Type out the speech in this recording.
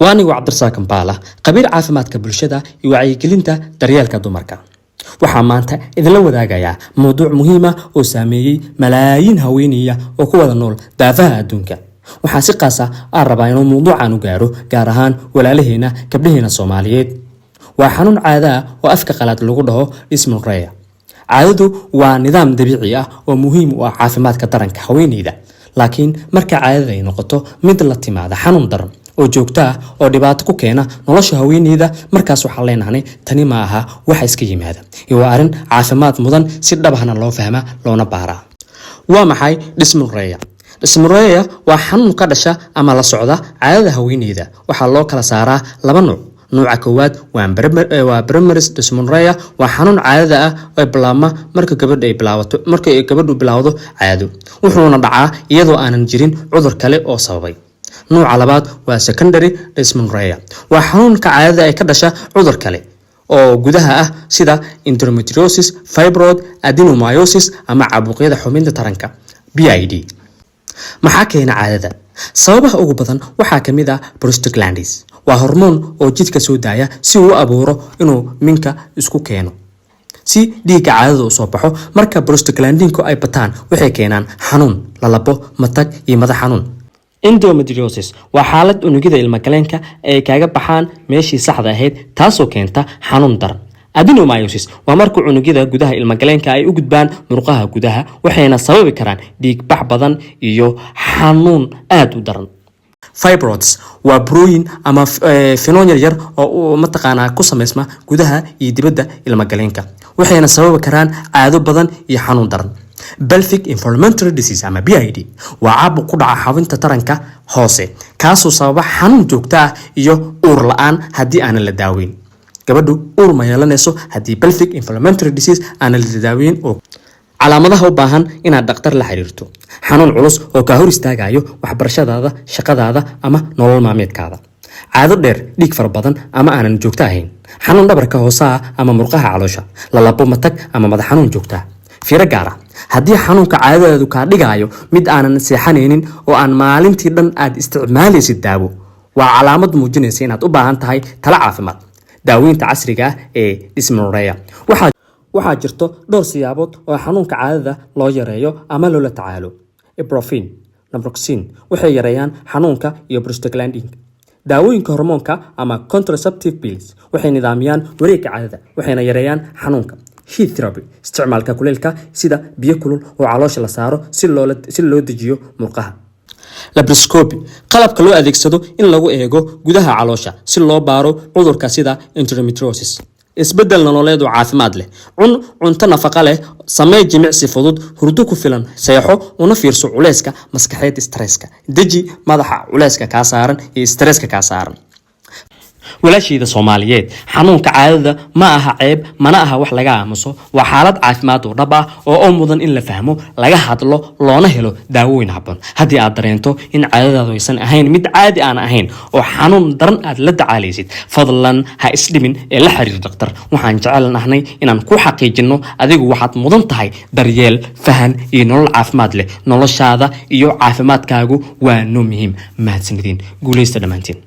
وأنا وعبدالرزاق كمبالا قبير عافمادك بلشدة وعيقلينتا daryeelka dumarka. waxaa maanta idinla wadaagayaa mowduuc muhiim ah oo saameeyay malaayiin haweenaya oo ku wada nool daafaha adduunka. waxaa si qaas ah rabaa inuu mowduucan u gaaro gaar ahaan walaalaheena gabdhaheena Soomaaliyeed. waa xanuun caado ah oo afka qalaad lagu dhaho dysmenorrhea. caadadu waa nidaam dabiici ah oo muhiim u ah caafimaadka taranka haweeneyda. laakiin marka caadada ay noqoto mid la timaada xanuun daran oo joogto ah oo dhibaato ku keena nolosha haweeneyda, markaas waxaa leenahay tani ma aha waxa iska yimaada. waa arrin caafimaad mudan si dhabahna loo fahmaa loona baaraa. waa maxay dysmenorrhea? dysmenorrhea waa xanuun ka dhasha ama la socda caadada haweeneyda. waxaa loo kala saaraa laba nooc. nooca koowaad waa primary dysmenorrhea, waa xanuun caadada ah oo bilaabma marka gabadhu bilowdo caado, wuxuuna dhacaa iyadoo aanan jirin cudur kale oo sababay. nooca labaad waa secondary dysmenorrhea, waa xanuunka caadada ay ka dhasha cudur kale oo gudaha ah sida endometriosis, fibroid, adenomyosis ama caabuqyada xubinta taranka PID. maxaa keena caadada? sababaha ugu badan waxaa kamid ah prostaglandins. waa hormoon oo jidhka soo daaya si uu abuuro inuu minka isku keeno si dhiigga caadada u soo baxo. marka prostaglandinku ay bataan waxay keenaan xanuun, lalabo, matag iyo madax xanuun. endometriosis waa xaalad unugyada ilmagaleenka ay kaga baxaan meeshii saxda ahayd, taasoo keenta xanuun daran. adenomyosis waa marka unugyada gudaha ilmagaleenka ay u gudbaan murqaha gudaha, waxayna sababi karaan dhiig bax badan iyo xanuun aad u daran. fibroids waa burooyin ama finon yar oo mataqaanaa ku samaysma gudaha iyo dibadda ilmagaleenka, waxayna sababi karaan caado badan iyo xanuun daran. pelvic inflammatory disease ama PID waa caabuq ku dhaca xubinta taranka hoose, kaasoo sababa xanuun joogto ah iyo uur la'aan haddii aanan la daaweyn. gabadhu uur ma yeelanayso haddii pelvic inflammatory disease aanan la daaweyn. oo calaamadaha u baahan inaad dhakhtar la xiriirto: xanuun culus oo ka hor istaagayo waxbarashadaada, shaqadaada ama nolol maalmeedkaada; caado dheer, dhiig fara badan ama aanan joogto ahayn; xanuun dhabarka hoosaha ama murqaha caloosha; lalabo, matag ama madax xanuun joogto ah. fiiro gaar ah haddii xanuunka caadadaadu kaa dhigayo mid aanan seexanaynin oo aan maalintii dhan aad isticmaalaysid daawo, waa calaamad muujinaysa inaad u baahan tahay talo caafimaad. daaweynta casriga ah ee dysmenorrhea waxaa jirto dhowr siyaabood oo xanuunka caadada loo yareeyo ama loola tacaalo. ibuprofen, naproxen waxay yareeyaan xanuunka iyo prostaglandinka. daawooyinka hormoonka ama contraceptive pills waxay nidaamiyaan wareegga caadada, waxayna yareeyaan xanuunka. heat therapy, isticmaalka kuleylka sida biyo kulul oo caloosha la saaro si loo dejiyo murqaha. laparoscopy, qalabka loo adeegsado in lagu eego gudaha caloosha si loo baaro cudurka sida endometriosis. isbedel nololeed oo caafimaad leh: cunto nafaqo leh, samee jimicsi fudud, hurdo ku filan, seexo, una fiirso culeyska maskaxeed, stresska. deji madaxa culeyska kaa saaran iyo stresska kaa saaran. walaashayda Soomaaliyeed, xanuunka caadada ma aha ceeb, mana aha wax laga aamuso. waa xaalad caafimaad oo dhab ah oo mudan in la fahmo, laga hadlo, loona helo daawooyin habboon. haddii aad dareento in caadadaadu aysan ahayn mid caadi aan ahayn oo xanuun daran aad la tacaalaysid, fadlan ha isdhimin ee la xiriir dhakhtar. waxaan jecelnahay inaan ku xaqiijino adigu waxaad mudan tahay daryeel, fahan iyo nolol caafimaad leh. noloshaada iyo caafimaadkaagu waa noo muhiim. mahadsanidin. guuleysta dhammaantiin.